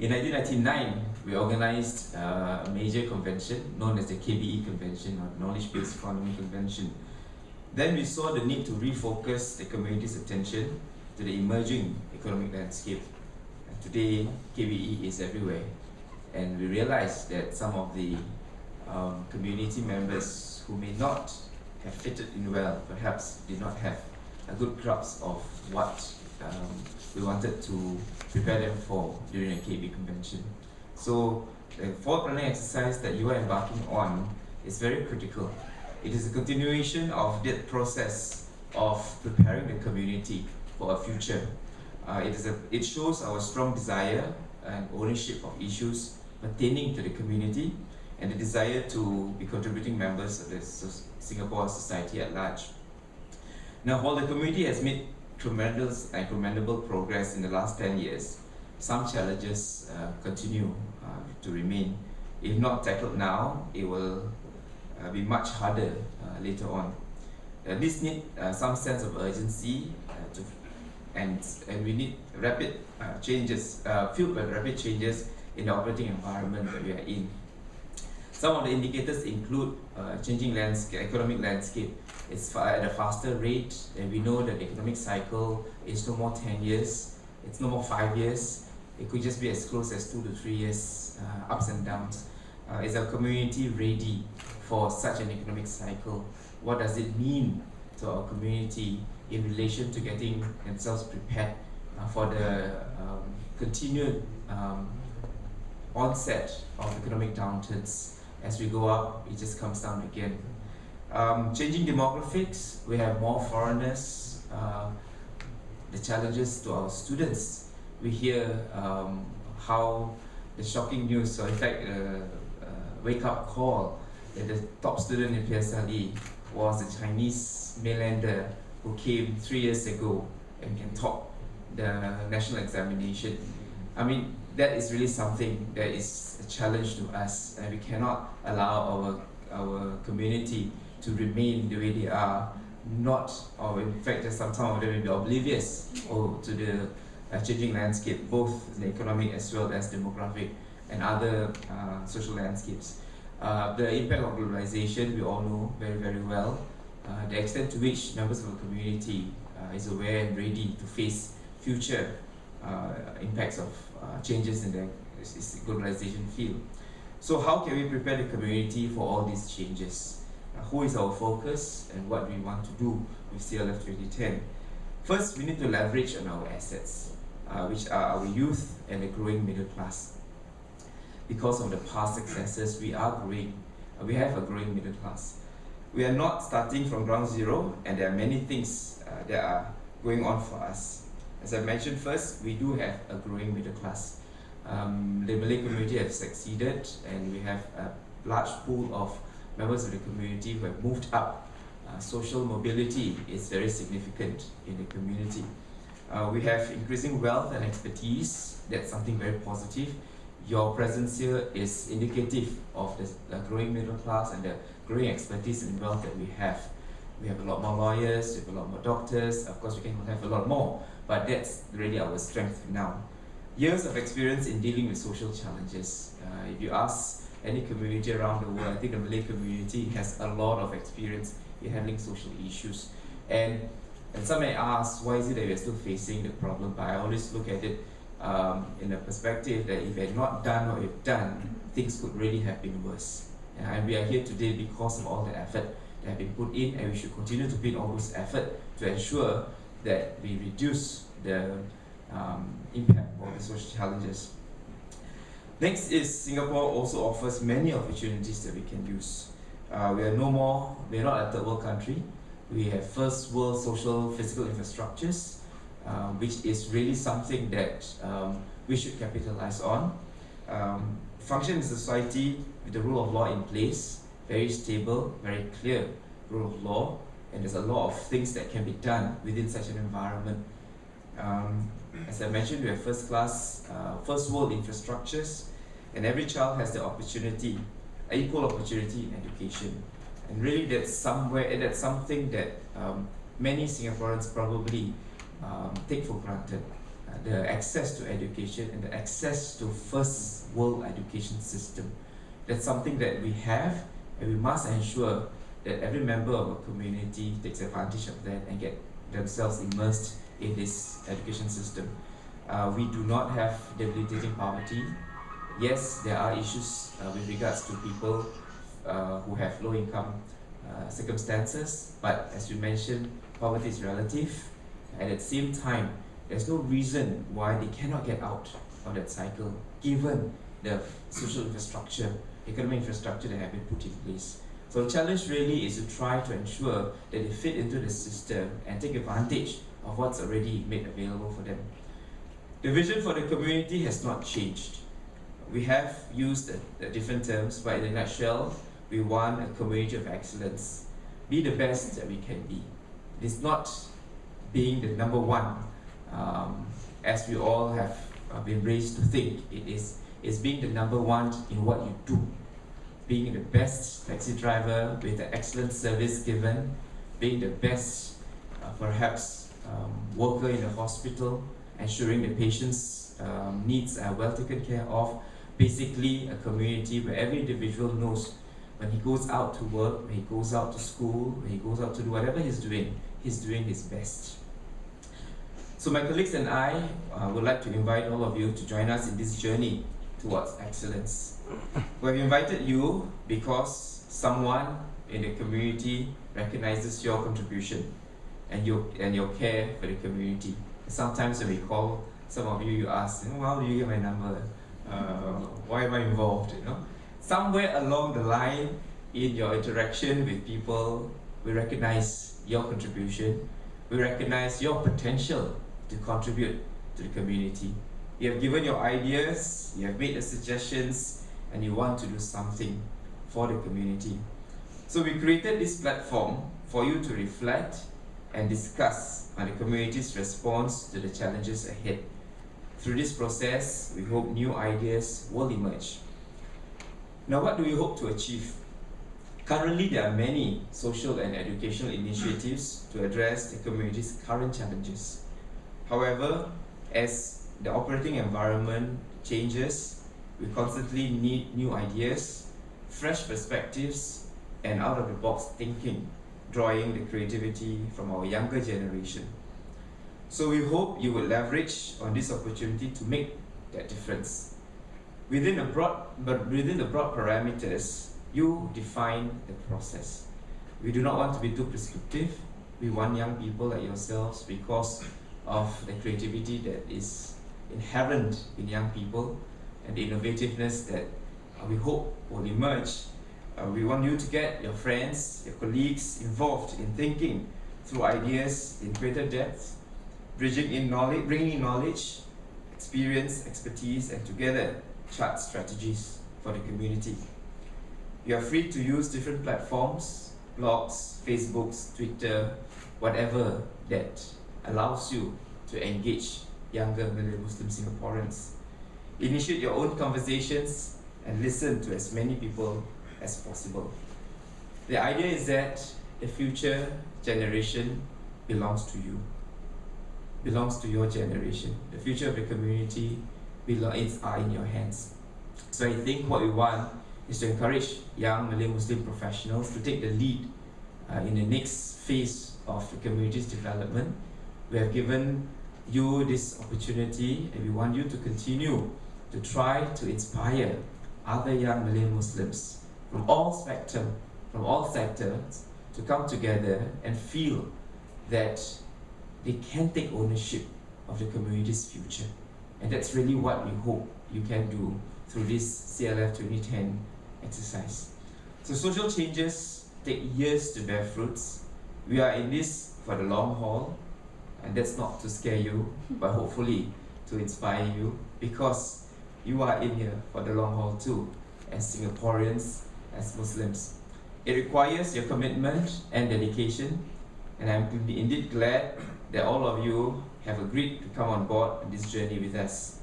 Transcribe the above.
In 1999, we organized a major convention known as the KBE Convention, or Knowledge-Based Economy Convention. Then we saw the need to refocus the community's attention to the emerging economic landscape. And today, KBE is everywhere, and we realized that some of the community members who may not have fitted in well, perhaps did not have a good grasp of what we wanted to prepare them for during a KB convention. So the forward planning exercise that you are embarking on is very critical. It is a continuation of that process of preparing the community for a future. It shows our strong desire and ownership of issues pertaining to the community and the desire to be contributing members of the Singapore society at large. Now, while the community has made tremendous and commendable progress in the last 10 years, some challenges continue to remain. If not tackled now, it will be much harder later on. This needs some sense of urgency and we need rapid changes, fueled by rapid changes in the operating environment that we are in. Some of the indicators include changing economic landscape. It's at a faster rate, and we know that the economic cycle is no more 10 years, it's no more 5 years. It could just be as close as 2 to 3 years, ups and downs. Is our community ready for such an economic cycle? What does it mean to our community in relation to getting themselves prepared for the continued onset of economic downturns? As we go up, it just comes down again. Changing demographics, we have more foreigners, the challenges to our students. We hear how the shocking news, or in fact, wake-up call that the top student in PSLE was a Chinese mainlander who came 3 years ago and can top the national examination. I mean, that is really something that is a challenge to us, and we cannot allow our community to remain the way they are, or in fact, some of them will be oblivious to the changing landscape, both the economic as well as demographic and other social landscapes. The impact of globalization, we all know very, very well. The extent to which members of the community is aware and ready to face future impacts of changes in the globalization field. So how can we prepare the community for all these changes? Who is our focus and what we want to do with CLF2010? First, we need to leverage on our assets, which are our youth and the growing middle class. Because of the past successes, we have a growing middle class. We are not starting from ground zero, and there are many things that are going on for us. As I mentioned first, we do have a growing middle class. The Malay community has succeeded, and we have a large pool of members of the community who have moved up. Social mobility is very significant in the community. We have increasing wealth and expertise. That's something very positive. Your presence here is indicative of the growing middle class and the growing expertise and wealth that we have. We have a lot more lawyers, we have a lot more doctors, of course we can have a lot more, but that's really our strength now. Years of experience in dealing with social challenges. If you ask any community around the world, I think the Malay community has a lot of experience in handling social issues. And some may ask, why is it that we're still facing the problem? But I always look at it in a perspective that if we had not done what we've done, things could really have been worse. And we are here today because of all the effort that have been put in, and we should continue to put in all those effort to ensure that we reduce the impact of the social challenges. Next is Singapore also offers many opportunities that we can use. We are not a third world country. We have first world social physical infrastructures, which is really something that we should capitalize on. Function in society with the rule of law in place, very stable, very clear rule of law, and there's a lot of things that can be done within such an environment. As I mentioned, we have first world infrastructures, and every child has the opportunity, equal opportunity in education. And really that's something that many Singaporeans probably take for granted. the access to education and the access to first world education system. That's something that we have, and we must ensure that every member of a community takes advantage of that and get themselves immersed in this education system. We do not have debilitating poverty. Yes, there are issues with regards to people who have low income circumstances, but as you mentioned, poverty is relative, and at the same time, there's no reason why they cannot get out of that cycle, given the social infrastructure, economic infrastructure that have been put in place. So the challenge really is to try to ensure that they fit into the system and take advantage of what's already made available for them. The vision for the community has not changed. We have used the different terms, but in a nutshell, we want a community of excellence. Be the best that we can be. It's not being the number one, as we all have been raised to think. It's being the number one in what you do. Being the best taxi driver with the excellent service given, being the best, perhaps, worker in the hospital, ensuring the patient's needs are well taken care of. Basically, a community where every individual knows when he goes out to work, when he goes out to school, when he goes out to do whatever he's doing his best. So my colleagues and I would like to invite all of you to join us in this journey towards excellence. We've invited you because someone in the community recognizes your contribution and your care for the community. Sometimes when we call some of you, you ask, how do you get my number? Why am I involved? Somewhere along the line in your interaction with people, we recognize your contribution. We recognize your potential to contribute to the community. You have given your ideas, you have made the suggestions, and you want to do something for the community. So we created this platform for you to reflect and discuss on the community's response to the challenges ahead. Through this process, we hope new ideas will emerge. Now, what do we hope to achieve? Currently, there are many social and educational initiatives to address the community's current challenges. However, as the operating environment changes, we constantly need new ideas, fresh perspectives, and out-of-the-box thinking, drawing the creativity from our younger generation. So we hope you will leverage on this opportunity to make that difference. Within the broad parameters, you define the process. We do not want to be too prescriptive. We want young people like yourselves, because of the creativity that is inherent in young people and the innovativeness that we hope will emerge. We want you to get your friends, your colleagues involved in thinking through ideas in greater depth, bringing in knowledge, experience, expertise, and together chart strategies for the community. You are free to use different platforms, blogs, Facebooks, Twitter, whatever that allows you to engage younger Malay Muslim Singaporeans. Initiate your own conversations and listen to as many people as possible. The idea is that the future generation belongs to you, belongs to your generation. The future of the community is in your hands. So I think what we want is to encourage young Malay Muslim professionals to take the lead in the next phase of the community's development. We have given you this opportunity, and we want you to continue to try to inspire other young Malay Muslims from all spectrum, from all sectors, to come together and feel that they can take ownership of the community's future. And that's really what we hope you can do through this CLF2010 exercise. So social changes take years to bear fruits. We are in this for the long haul, and that's not to scare you, but hopefully to inspire you, because you are in here for the long haul too, as Singaporeans, as Muslims. It requires your commitment and dedication, and I'm indeed glad that all of you have agreed to come on board on this journey with us.